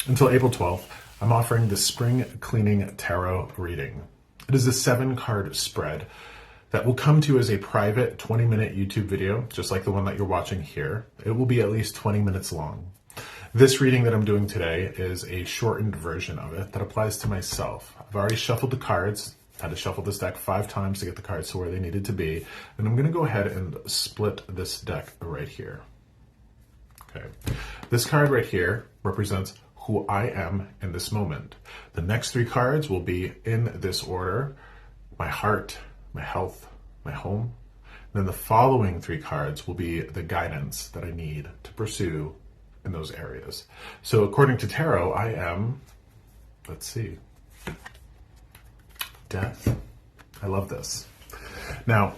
until April 12th, I'm offering the Spring Cleaning Tarot reading. It is a 7-card spread that will come to you as a private 20-minute YouTube video, just like the one that you're watching here. It will be at least 20 minutes long. This reading that I'm doing today is a shortened version of it that applies to myself. I've already shuffled the cards. I had to shuffle this deck 5 times to get the cards to where they needed to be. And I'm going to go ahead and split this deck right here. Okay. This card right here represents who I am in this moment. The next 3 cards will be in this order: my heart, my health, my home. And then the following 3 cards will be the guidance that I need to pursue in those areas. So according to tarot, I am, let's see, Death. I love this. Now,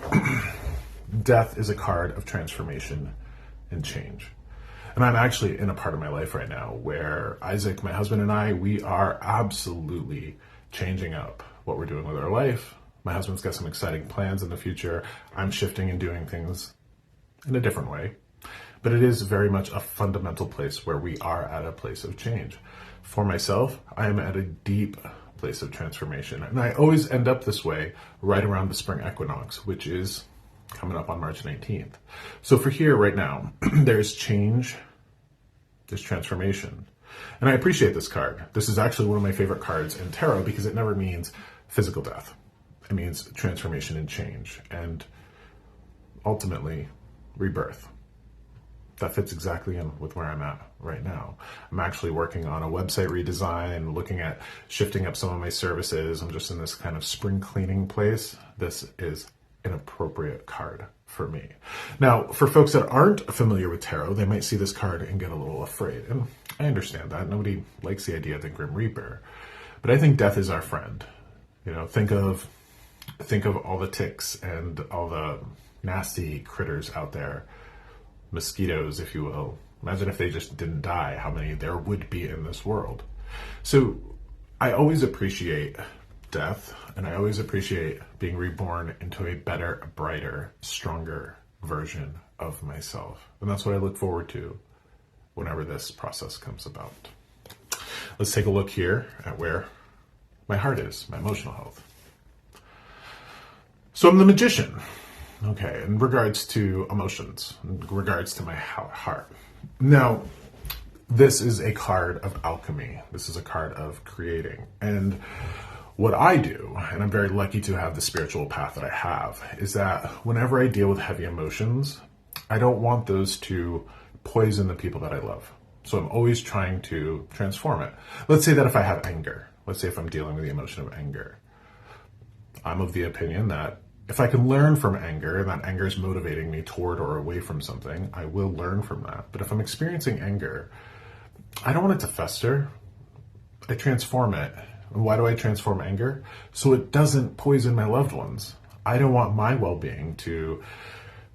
Death is a card of transformation and change. And I'm actually in a part of my life right now where Isaac, my husband, and I, we are absolutely changing up what we're doing with our life. My husband's got some exciting plans in the future. I'm shifting and doing things in a different way. But it is very much a fundamental place where we are at a place of change. For myself, I am at a deep place of transformation. And I always end up this way right around the spring equinox, which is coming up on March 19th. So for here right now, there's change, there's transformation. And I appreciate this card. This is actually one of my favorite cards in tarot because it never means physical death. It means transformation and change, and ultimately rebirth. That fits exactly in with where I'm at right now. I'm actually working on a website redesign, looking at shifting up some of my services. I'm just in this kind of spring cleaning place. This is an appropriate card for me. Now, for folks that aren't familiar with tarot, they might see this card and get a little afraid. And I understand that. Nobody likes the idea of the Grim Reaper. But I think death is our friend. You know, think of all the ticks and all the nasty critters out there. Mosquitoes, if you will. Imagine if they just didn't die, how many there would be in this world. So I always appreciate death, and I always appreciate being reborn into a better, brighter, stronger version of myself. And that's what I look forward to whenever this process comes about. Let's take a look here at where my heart is, my emotional health. So I'm the magician. Okay, in regards to emotions, in regards to my heart. Now, this is a card of alchemy. This is a card of creating. And what I do, and I'm very lucky to have the spiritual path that I have, is that whenever I deal with heavy emotions, I don't want those to poison the people that I love. So I'm always trying to transform it. Let's say that if I have anger, let's say if I'm dealing with the emotion of anger, I'm of the opinion that if I can learn from anger, and that anger is motivating me toward or away from something, I will learn from that. But if I'm experiencing anger, I don't want it to fester. I transform it. And why do I transform anger? So it doesn't poison my loved ones. I don't want my well-being to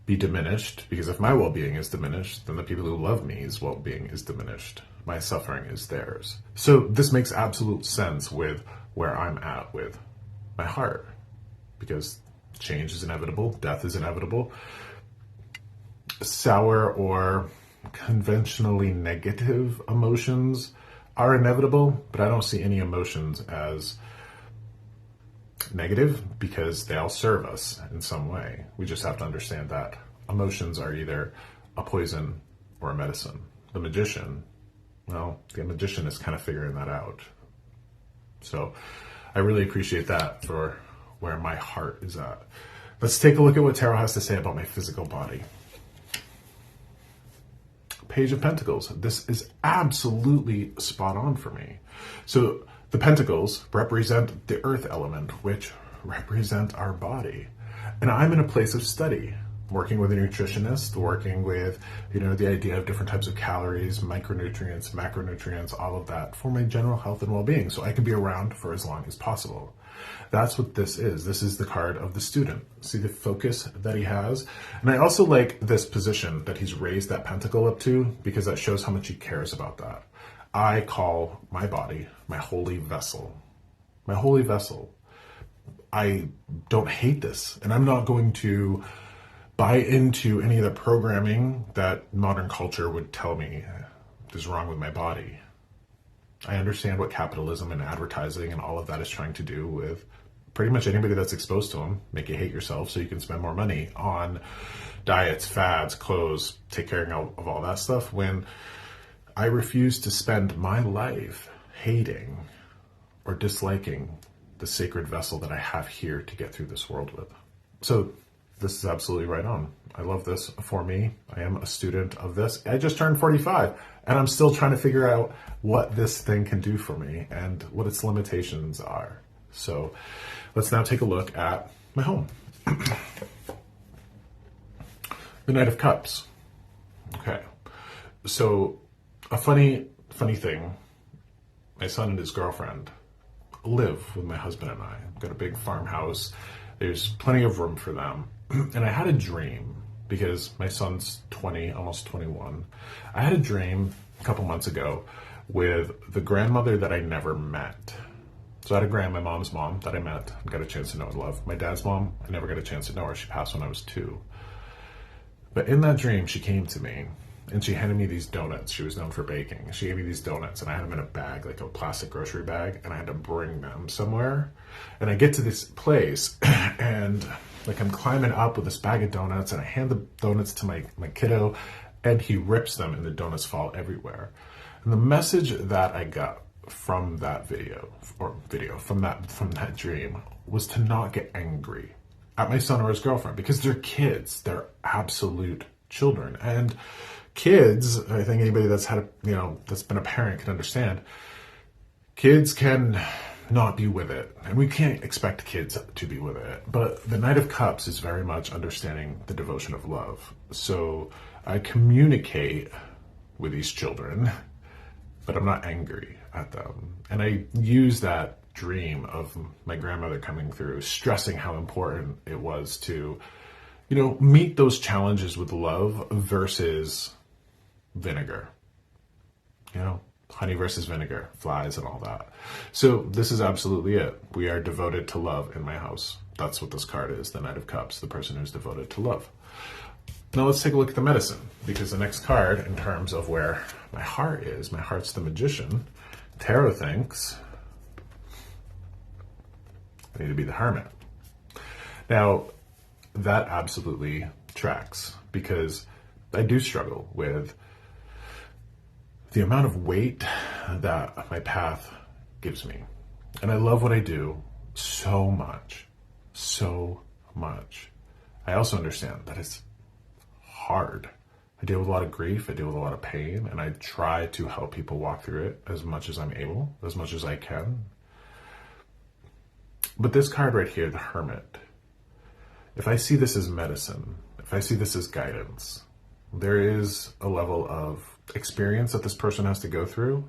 be diminished, because if my well-being is diminished, then the people who love me's well-being is diminished. My suffering is theirs. So this makes absolute sense with where I'm at with my heart, because change is inevitable, death is inevitable. Sour or conventionally negative emotions are inevitable, but I don't see any emotions as negative because they all serve us in some way. We just have to understand that emotions are either a poison or a medicine. The magician is kind of figuring that out. So I really appreciate that for where my heart is at. Let's take a look at what tarot has to say about my physical body. Page of Pentacles. This is absolutely spot on for me. So the Pentacles represent the earth element, which represent our body. And I'm in a place of study, working with a nutritionist, working with, the idea of different types of calories, micronutrients, macronutrients, all of that for my general health and well-being, so I can be around for as long as possible. That's what this is. This is the card of the student. See the focus that he has? And I also like this position that he's raised that pentacle up to, because that shows how much he cares about that. I call my body my holy vessel. My holy vessel. I don't hate this, and I'm not going to buy into any of the programming that modern culture would tell me is wrong with my body. I understand what capitalism and advertising and all of that is trying to do with pretty much anybody that's exposed to them, make you hate yourself so you can spend more money on diets, fads, clothes, take care of all that stuff, when I refuse to spend my life hating or disliking the sacred vessel that I have here to get through this world with. So this is absolutely right on. I love this for me. I am a student of this. I just turned 45 and I'm still trying to figure out what this thing can do for me and what its limitations are. So let's now take a look at my home. The Knight of Cups. Okay. So a funny thing, my son and his girlfriend live with my husband and I. We've got a big farmhouse. There's plenty of room for them. And I had a dream, because my son's 20, almost 21. I had a dream a couple months ago with the grandmother that I never met. So I had my mom's mom that I met and got a chance to know and love. My dad's mom, I never got a chance to know her. She passed when I was 2. But in that dream, she came to me and she handed me these donuts. She was known for baking. She gave me these donuts and I had them in a bag, like a plastic grocery bag, and I had to bring them somewhere. And I get to this place and like I'm climbing up with this bag of donuts and I hand the donuts to my kiddo and he rips them and the donuts fall everywhere. And the message that I got from that from that dream was to not get angry at my son or his girlfriend, because they're kids. They're absolute children. And kids, I think anybody that's had that's been a parent can understand, kids can not be with it, and we can't expect kids to be with it. But the Knight of Cups is very much understanding the devotion of love. So I communicate with these children, but I'm not angry at them. And I use that dream of my grandmother coming through, stressing how important it was to, meet those challenges with love versus vinegar. Honey versus vinegar, flies and all that. So this is absolutely it. We are devoted to love in my house. That's what this card is, the Knight of Cups, the person who's devoted to love. Now let's take a look at the medicine, because the next card, in terms of where my heart is, my heart's the Magician. Tarot thinks I need to be the Hermit. Now, that absolutely tracks, because I do struggle with the amount of weight that my path gives me. And I love what I do so much, so much. I also understand that it's hard. I deal with a lot of grief, I deal with a lot of pain, and I try to help people walk through it as much as I'm able, as much as I can. But this card right here, the Hermit, if I see this as medicine, if I see this as guidance, there is a level of experience that this person has to go through.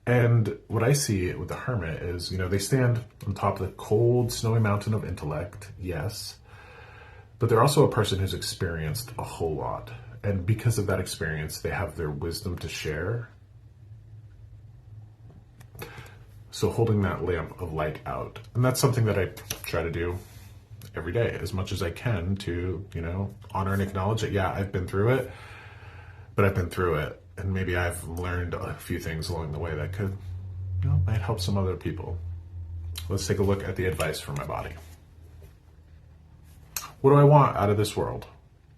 And what I see with the Hermit is, they stand on top of the cold, snowy mountain of intellect, yes, but they're also a person who's experienced a whole lot. And because of that experience, they have their wisdom to share. So holding that lamp of light out. And that's something that I try to do every day as much as I can to, honor and acknowledge that, yeah, I've been through it, but I've been through it. And maybe I've learned a few things along the way that could, might help some other people. Let's take a look at the advice for my body. What do I want out of this world?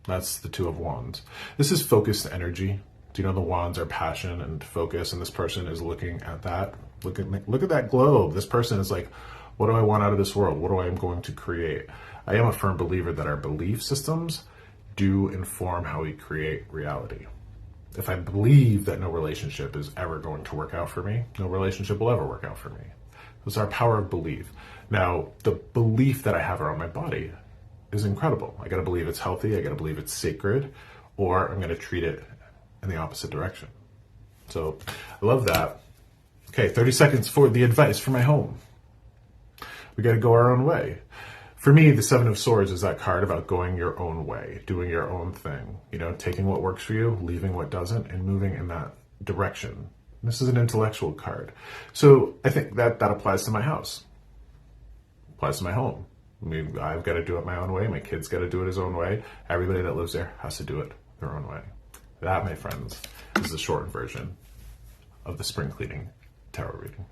That's the Two of Wands. This is focused energy. Do you know the wands are passion and focus? And this person is looking at that. Look at that globe. This person is like, what do I want out of this world? What do I am going to create? I am a firm believer that our belief systems do inform how we create reality. If I believe that no relationship is ever going to work out for me, no relationship will ever work out for me. It's our power of belief. Now, the belief that I have around my body is incredible. I got to believe it's healthy. I got to believe it's sacred, or I'm going to treat it in the opposite direction. So I love that. Okay, 30 seconds for the advice for my home. We got to go our own way. For me, the Seven of Swords is that card about going your own way, doing your own thing, taking what works for you, leaving what doesn't, and moving in that direction. This is an intellectual card. So I think that applies to my house, applies to my home. I've got to do it my own way. My kid's got to do it his own way. Everybody that lives there has to do it their own way. That, my friends, is the short version of the spring cleaning tarot reading.